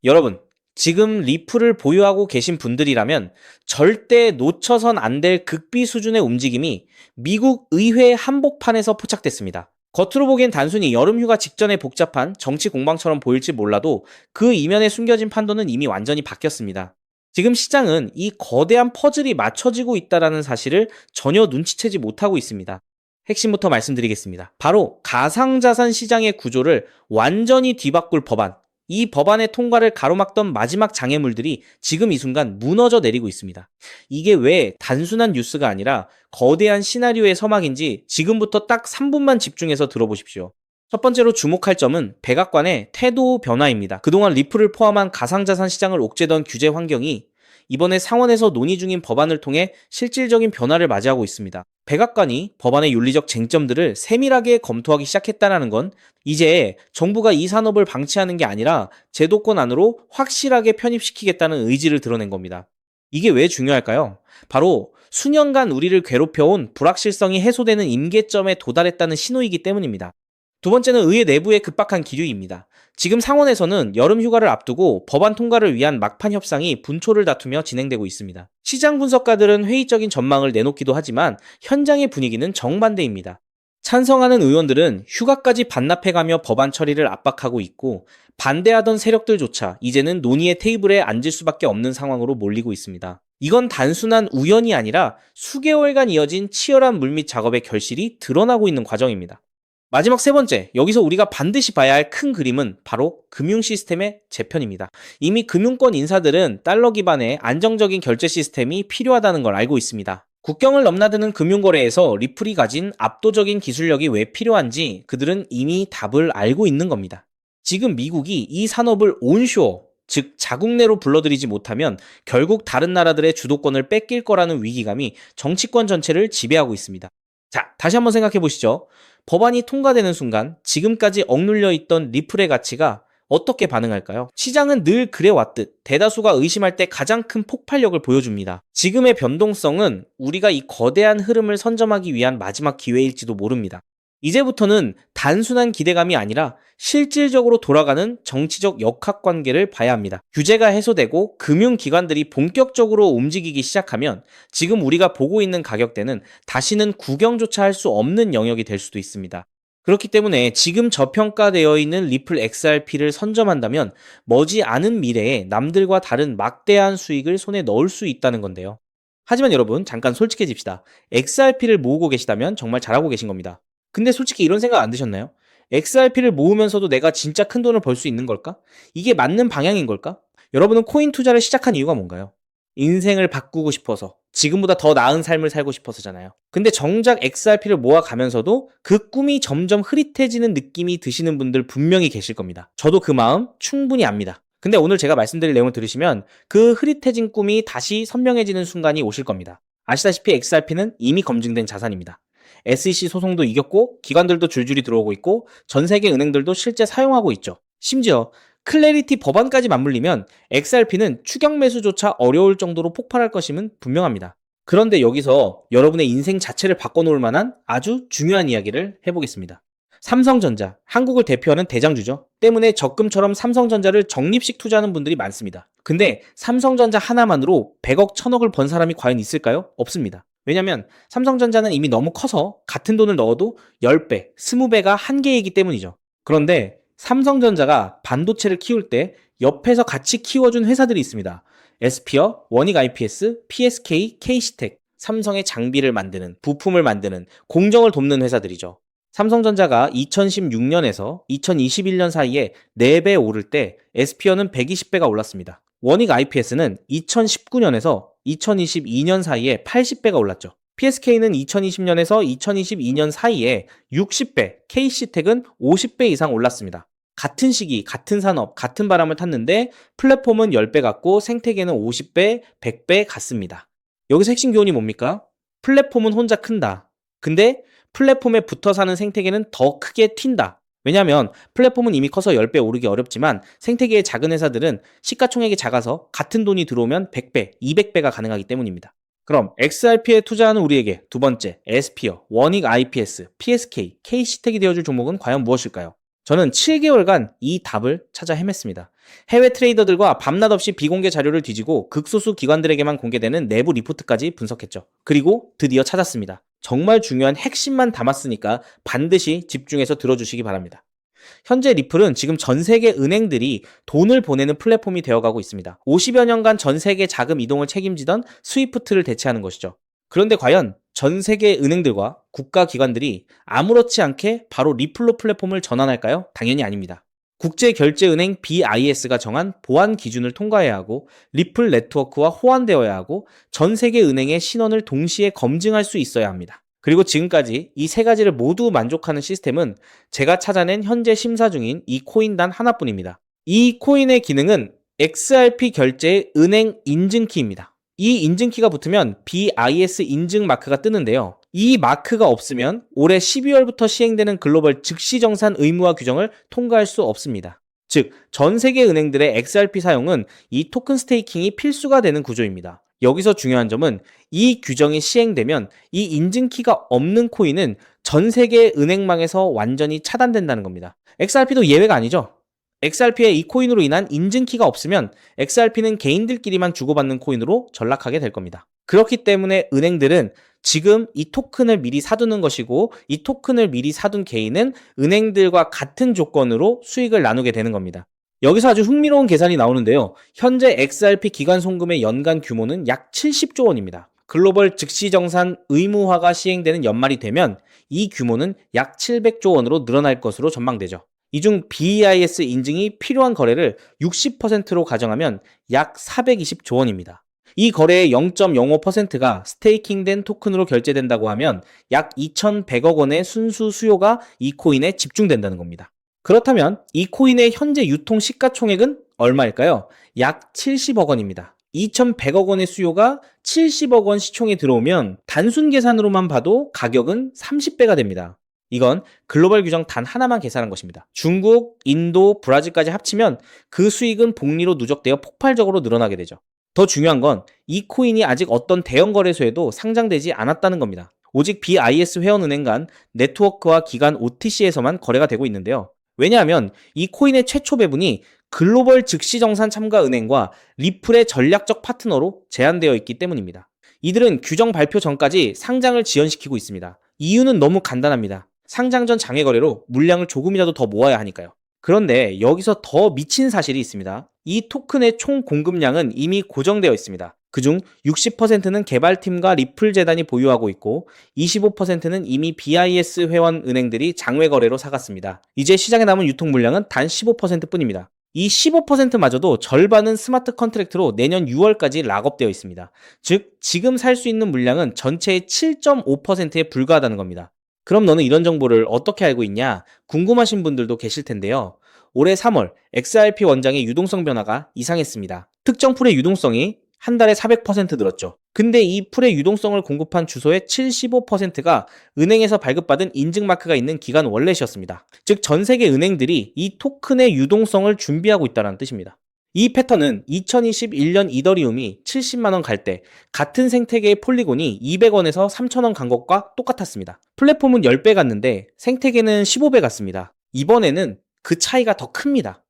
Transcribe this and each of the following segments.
여러분, 지금 리플을 보유하고 계신 분들이라면 절대 놓쳐선 안 될 극비 수준의 움직임이 미국 의회 한복판에서 포착됐습니다. 겉으로 보기엔 단순히 여름휴가 직전의 복잡한 정치 공방처럼 보일지 몰라도 그 이면에 숨겨진 판도는 이미 완전히 바뀌었습니다. 지금 시장은 이 거대한 퍼즐이 맞춰지고 있다는 사실을 전혀 눈치채지 못하고 있습니다. 핵심부터 말씀드리겠습니다. 바로 가상자산 시장의 구조를 완전히 뒤바꿀 법안, 이 법안의 통과를 가로막던 마지막 장애물들이 지금 이 순간 무너져 내리고 있습니다. 이게 왜 단순한 뉴스가 아니라 거대한 시나리오의 서막인지 지금부터 딱 3분만 집중해서 들어보십시오. 첫 번째로 주목할 점은 백악관의 태도 변화입니다. 그동안 리플을 포함한 가상자산 시장을 옥죄던 규제 환경이 이번에 상원에서 논의 중인 법안을 통해 실질적인 변화를 맞이하고 있습니다. 백악관이 법안의 윤리적 쟁점들을 세밀하게 검토하기 시작했다는 건 이제 정부가 이 산업을 방치하는 게 아니라 제도권 안으로 확실하게 편입시키겠다는 의지를 드러낸 겁니다. 이게 왜 중요할까요? 바로 수년간 우리를 괴롭혀온 불확실성이 해소되는 임계점에 도달했다는 신호이기 때문입니다. 두 번째는 의회 내부의 급박한 기류입니다. 지금 상원에서는 여름 휴가를 앞두고 법안 통과를 위한 막판 협상이 분초를 다투며 진행되고 있습니다. 시장 분석가들은 회의적인 전망을 내놓기도 하지만 현장의 분위기는 정반대입니다. 찬성하는 의원들은 휴가까지 반납해가며 법안 처리를 압박하고 있고 반대하던 세력들조차 이제는 논의의 테이블에 앉을 수밖에 없는 상황으로 몰리고 있습니다. 이건 단순한 우연이 아니라 수개월간 이어진 치열한 물밑 작업의 결실이 드러나고 있는 과정입니다. 마지막 세 번째, 여기서 우리가 반드시 봐야 할 큰 그림은 바로 금융 시스템의 재편입니다. 이미 금융권 인사들은 달러 기반의 안정적인 결제 시스템이 필요하다는 걸 알고 있습니다. 국경을 넘나드는 금융거래에서 리플이 가진 압도적인 기술력이 왜 필요한지 그들은 이미 답을 알고 있는 겁니다. 지금 미국이 이 산업을 온쇼어, 즉 자국 내로 불러들이지 못하면 결국 다른 나라들의 주도권을 뺏길 거라는 위기감이 정치권 전체를 지배하고 있습니다. 자, 다시 한번 생각해 보시죠. 법안이 통과되는 순간 지금까지 억눌려 있던 리플의 가치가 어떻게 반응할까요? 시장은 늘 그래왔듯 대다수가 의심할 때 가장 큰 폭발력을 보여줍니다. 지금의 변동성은 우리가 이 거대한 흐름을 선점하기 위한 마지막 기회일지도 모릅니다. 이제부터는 단순한 기대감이 아니라 실질적으로 돌아가는 정치적 역학관계를 봐야 합니다. 규제가 해소되고 금융기관들이 본격적으로 움직이기 시작하면 지금 우리가 보고 있는 가격대는 다시는 구경조차 할 수 없는 영역이 될 수도 있습니다. 그렇기 때문에 지금 저평가되어 있는 리플 XRP를 선점한다면 머지않은 미래에 남들과 다른 막대한 수익을 손에 넣을 수 있다는 건데요. 하지만 여러분, 잠깐 솔직해집시다. XRP를 모으고 계시다면 정말 잘하고 계신 겁니다. 근데 솔직히 이런 생각 안 드셨나요? XRP를 모으면서도 내가 진짜 큰 돈을 벌 수 있는 걸까? 이게 맞는 방향인 걸까? 여러분은 코인 투자를 시작한 이유가 뭔가요? 인생을 바꾸고 싶어서, 지금보다 더 나은 삶을 살고 싶어서잖아요. 근데 정작 XRP를 모아가면서도 그 꿈이 점점 흐릿해지는 느낌이 드시는 분들 분명히 계실 겁니다. 저도 그 마음 충분히 압니다. 근데 오늘 제가 말씀드릴 내용을 들으시면 그 흐릿해진 꿈이 다시 선명해지는 순간이 오실 겁니다. 아시다시피 XRP는 이미 검증된 자산입니다. SEC 소송도 이겼고 기관들도 줄줄이 들어오고 있고 전 세계 은행들도 실제 사용하고 있죠. 심지어 클래리티 법안까지 맞물리면 XRP는 추격 매수조차 어려울 정도로 폭발할 것임은 분명합니다. 그런데 여기서 여러분의 인생 자체를 바꿔놓을 만한 아주 중요한 이야기를 해보겠습니다. 삼성전자, 한국을 대표하는 대장주죠. 때문에 적금처럼 삼성전자를 적립식 투자하는 분들이 많습니다. 근데 삼성전자 하나만으로 100억, 1000억을 번 사람이 과연 있을까요? 없습니다. 왜냐면 삼성전자는 이미 너무 커서 같은 돈을 넣어도 10배, 20배가 한계이기 때문이죠. 그런데 삼성전자가 반도체를 키울 때 옆에서 같이 키워준 회사들이 있습니다. 에스피어, 원익 IPS, PSK, K시텍, 삼성의 장비를 만드는, 부품을 만드는, 공정을 돕는 회사들이죠. 삼성전자가 2016년에서 2021년 사이에 4배 오를 때 에스피어는 120배가 올랐습니다. 원익 IPS는 2019년에서 2022년 사이에 80배가 올랐죠. PSK는 2020년에서 2022년 사이에 60배, K시텍은 50배 이상 올랐습니다. 같은 시기, 같은 산업, 같은 바람을 탔는데 플랫폼은 10배 같고 생태계는 50배, 100배 같습니다. 여기서 핵심 교훈이 뭡니까? 플랫폼은 혼자 큰다. 근데 플랫폼에 붙어 사는 생태계는 더 크게 튄다. 왜냐하면 플랫폼은 이미 커서 10배 오르기 어렵지만 생태계의 작은 회사들은 시가총액이 작아서 같은 돈이 들어오면 100배, 200배가 가능하기 때문입니다. 그럼 XRP에 투자하는 우리에게 2번째, 에스피어, 원익 IPS, PSK, K시텍이 되어줄 종목은 과연 무엇일까요? 저는 7개월간 이 답을 찾아 헤맸습니다. 해외 트레이더들과 밤낮 없이 비공개 자료를 뒤지고 극소수 기관들에게만 공개되는 내부 리포트까지 분석했죠. 그리고 드디어 찾았습니다. 정말 중요한 핵심만 담았으니까 반드시 집중해서 들어주시기 바랍니다. 현재 리플은 지금 전 세계 은행들이 돈을 보내는 플랫폼이 되어가고 있습니다. 50여 년간 전 세계 자금 이동을 책임지던 스위프트를 대체하는 것이죠. 그런데 과연 전 세계 은행들과 국가기관들이 아무렇지 않게 바로 리플로 플랫폼을 전환할까요? 당연히 아닙니다. 국제결제은행 BIS가 정한 보안 기준을 통과해야 하고 리플 네트워크와 호환되어야 하고 전 세계 은행의 신원을 동시에 검증할 수 있어야 합니다. 그리고 지금까지 이 세 가지를 모두 만족하는 시스템은 제가 찾아낸 현재 심사 중인 이 코인 단 하나뿐입니다. 이 코인의 기능은 XRP 결제의 은행 인증키입니다. 이 인증키가 붙으면 BIS 인증 마크가 뜨는데요. 이 마크가 없으면 올해 12월부터 시행되는 글로벌 즉시정산 의무화 규정을 통과할 수 없습니다. 즉, 전 세계 은행들의 XRP 사용은 이 토큰 스테이킹이 필수가 되는 구조입니다. 여기서 중요한 점은 이 규정이 시행되면 이 인증키가 없는 코인은 전 세계 은행망에서 완전히 차단된다는 겁니다. XRP도 예외가 아니죠. XRP의 이 코인으로 인한 인증키가 없으면 XRP는 개인들끼리만 주고받는 코인으로 전락하게 될 겁니다. 그렇기 때문에 은행들은 지금 이 토큰을 미리 사두는 것이고 이 토큰을 미리 사둔 개인은 은행들과 같은 조건으로 수익을 나누게 되는 겁니다. 여기서 아주 흥미로운 계산이 나오는데요. 현재 XRP 기관 송금의 연간 규모는 약 70조 원입니다. 글로벌 즉시정산 의무화가 시행되는 연말이 되면 이 규모는 약 700조 원으로 늘어날 것으로 전망되죠. 이 중 BIS 인증이 필요한 거래를 60%로 가정하면 약 420조 원입니다. 이 거래의 0.05%가 스테이킹된 토큰으로 결제된다고 하면 약 2,100억 원의 순수 수요가 이 코인에 집중된다는 겁니다. 그렇다면 이 코인의 현재 유통 시가총액은 얼마일까요? 약 70억 원입니다. 2,100억 원의 수요가 70억 원 시총에 들어오면 단순 계산으로만 봐도 가격은 30배가 됩니다. 이건 글로벌 규정 단 하나만 계산한 것입니다. 중국, 인도, 브라질까지 합치면 그 수익은 복리로 누적되어 폭발적으로 늘어나게 되죠. 더 중요한 건 이 코인이 아직 어떤 대형 거래소에도 상장되지 않았다는 겁니다. 오직 BIS 회원은행 간 네트워크와 기관 OTC에서만 거래가 되고 있는데요. 왜냐하면 이 코인의 최초 배분이 글로벌 즉시정산 참가 은행과 리플의 전략적 파트너로 제한되어 있기 때문입니다. 이들은 규정 발표 전까지 상장을 지연시키고 있습니다. 이유는 너무 간단합니다. 상장 전 장외 거래로 물량을 조금이라도 더 모아야 하니까요. 그런데 여기서 더 미친 사실이 있습니다. 이 토큰의 총 공급량은 이미 고정되어 있습니다. 그중 60%는 개발팀과 리플 재단이 보유하고 있고 25%는 이미 BIS 회원 은행들이 장외 거래로 사갔습니다. 이제 시장에 남은 유통 물량은 단 15%뿐입니다. 이 15%마저도 절반은 스마트 컨트랙트로 내년 6월까지 락업되어 있습니다. 즉, 지금 살 수 있는 물량은 전체의 7.5%에 불과하다는 겁니다. 그럼 너는 이런 정보를 어떻게 알고 있냐? 궁금하신 분들도 계실 텐데요. 올해 3월 XRP 원장의 유동성 변화가 이상했습니다. 특정 풀의 유동성이 한 달에 400% 늘었죠. 근데 이 풀의 유동성을 공급한 주소의 75%가 은행에서 발급받은 인증마크가 있는 기관 월렛이었습니다. 즉, 전 세계 은행들이 이 토큰의 유동성을 준비하고 있다는 뜻입니다. 이 패턴은 2021년 이더리움이 70만원 갈 때 같은 생태계의 폴리곤이 200원에서 3,000원 간 것과 똑같았습니다. 플랫폼은 10배 갔는데 생태계는 15배 갔습니다. 이번에는 그 차이가 더 큽니다.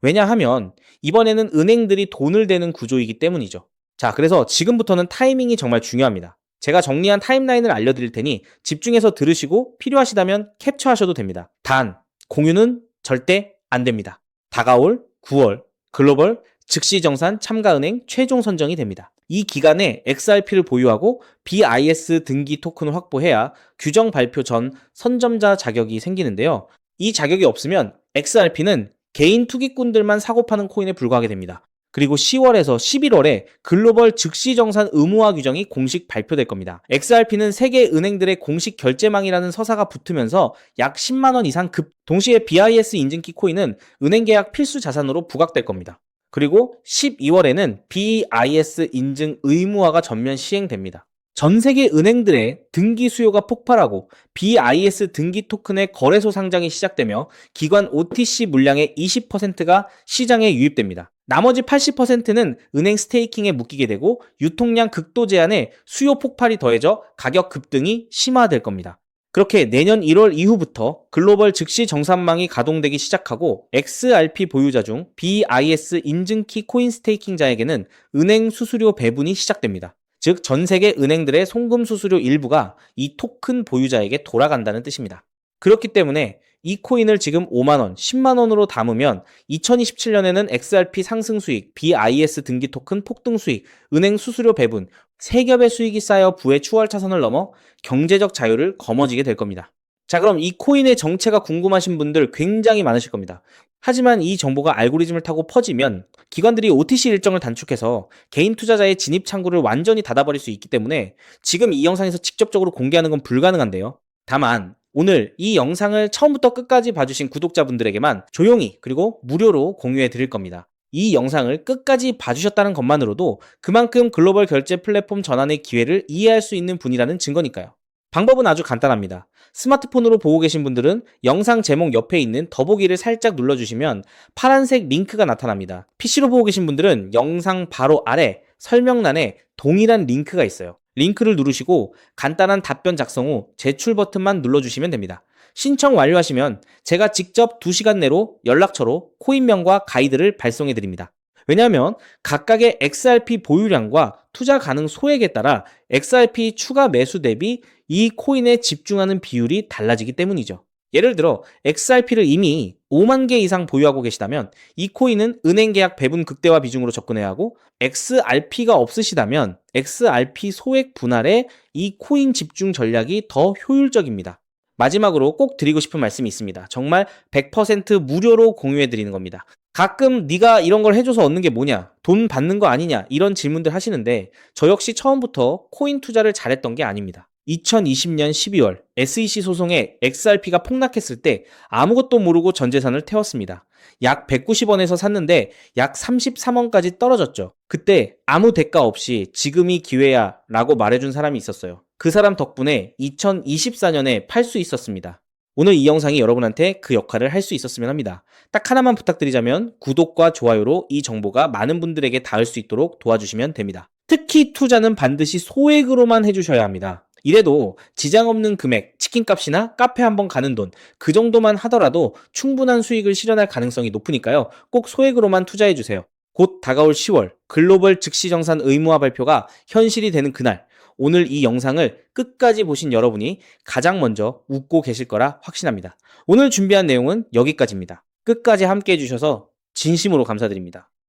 왜냐하면 이번에는 은행들이 돈을 대는 구조이기 때문이죠. 자, 그래서 지금부터는 타이밍이 정말 중요합니다. 제가 정리한 타임라인을 알려드릴 테니 집중해서 들으시고 필요하시다면 캡처하셔도 됩니다. 단, 공유는 절대 안 됩니다. 다가올 9월 글로벌 즉시정산 참가은행 최종 선정이 됩니다. 이 기간에 XRP를 보유하고 BIS 등기 토큰을 확보해야 규정 발표 전 선점자 자격이 생기는데요. 이 자격이 없으면 XRP는 개인 투기꾼들만 사고 파는 코인에 불과하게 됩니다. 그리고 10월에서 11월에 글로벌 즉시정산 의무화 규정이 공식 발표될 겁니다. XRP는 세계 은행들의 공식 결제망이라는 서사가 붙으면서 약 10만원 이상 동시에 BIS 인증키 코인은 은행 계약 필수 자산으로 부각될 겁니다. 그리고 12월에는 BIS 인증 의무화가 전면 시행됩니다. 전 세계 은행들의 등기 수요가 폭발하고 BIS 등기 토큰의 거래소 상장이 시작되며 기관 OTC 물량의 20%가 시장에 유입됩니다. 나머지 80%는 은행 스테이킹에 묶이게 되고 유통량 극도 제한에 수요 폭발이 더해져 가격 급등이 심화될 겁니다. 그렇게 내년 1월 이후부터 글로벌 즉시 정산망이 가동되기 시작하고 XRP 보유자 중 BIS 인증키 코인 스테이킹자에게는 은행 수수료 배분이 시작됩니다. 즉, 전 세계 은행들의 송금 수수료 일부가 이 토큰 보유자에게 돌아간다는 뜻입니다. 그렇기 때문에 이 코인을 지금 5만원, 10만원으로 담으면 2027년에는 XRP 상승 수익, BIS 등기 토큰 폭등 수익, 은행 수수료 배분, 세 겹의 수익이 쌓여 부의 추월 차선을 넘어 경제적 자유를 거머쥐게 될 겁니다. 자, 그럼 이 코인의 정체가 궁금하신 분들 굉장히 많으실 겁니다. 하지만 이 정보가 알고리즘을 타고 퍼지면 기관들이 OTC 일정을 단축해서 개인 투자자의 진입 창구를 완전히 닫아버릴 수 있기 때문에 지금 이 영상에서 직접적으로 공개하는 건 불가능한데요. 다만 오늘 이 영상을 처음부터 끝까지 봐주신 구독자분들에게만 조용히 그리고 무료로 공유해 드릴 겁니다. 이 영상을 끝까지 봐주셨다는 것만으로도 그만큼 글로벌 결제 플랫폼 전환의 기회를 이해할 수 있는 분이라는 증거니까요. 방법은 아주 간단합니다. 스마트폰으로 보고 계신 분들은 영상 제목 옆에 있는 더보기를 살짝 눌러주시면 파란색 링크가 나타납니다. PC로 보고 계신 분들은 영상 바로 아래 설명란에 동일한 링크가 있어요. 링크를 누르시고 간단한 답변 작성 후 제출 버튼만 눌러주시면 됩니다. 신청 완료하시면 제가 직접 2시간 내로 연락처로 코인명과 가이드를 발송해 드립니다. 왜냐하면 각각의 XRP 보유량과 투자 가능 소액에 따라 XRP 추가 매수 대비 이 코인에 집중하는 비율이 달라지기 때문이죠. 예를 들어 XRP를 이미 5만 개 이상 보유하고 계시다면 이 코인은 은행 계약 배분 극대화 비중으로 접근해야 하고, XRP가 없으시다면 XRP 소액 분할에 이 코인 집중 전략이 더 효율적입니다. 마지막으로 꼭 드리고 싶은 말씀이 있습니다. 정말 100% 무료로 공유해 드리는 겁니다. 가끔 네가 이런 걸 해줘서 얻는 게 뭐냐, 돈 받는 거 아니냐, 이런 질문들 하시는데 저 역시 처음부터 코인 투자를 잘했던 게 아닙니다. 2020년 12월 SEC 소송에 XRP가 폭락했을 때 아무것도 모르고 전 재산을 태웠습니다. 약 190원에서 샀는데 약 33원까지 떨어졌죠. 그때 아무 대가 없이 지금이 기회야 라고 말해준 사람이 있었어요. 그 사람 덕분에 2024년에 팔 수 있었습니다. 오늘 이 영상이 여러분한테 그 역할을 할 수 있었으면 합니다. 딱 하나만 부탁드리자면 구독과 좋아요로 이 정보가 많은 분들에게 닿을 수 있도록 도와주시면 됩니다. 특히 투자는 반드시 소액으로만 해주셔야 합니다. 이래도 지장 없는 금액, 치킨값이나 카페 한번 가는 돈, 그 정도만 하더라도 충분한 수익을 실현할 가능성이 높으니까요. 꼭 소액으로만 투자해주세요. 곧 다가올 10월 글로벌 즉시정산 의무화 발표가 현실이 되는 그날, 오늘 이 영상을 끝까지 보신 여러분이 가장 먼저 웃고 계실 거라 확신합니다. 오늘 준비한 내용은 여기까지입니다. 끝까지 함께 해주셔서 진심으로 감사드립니다.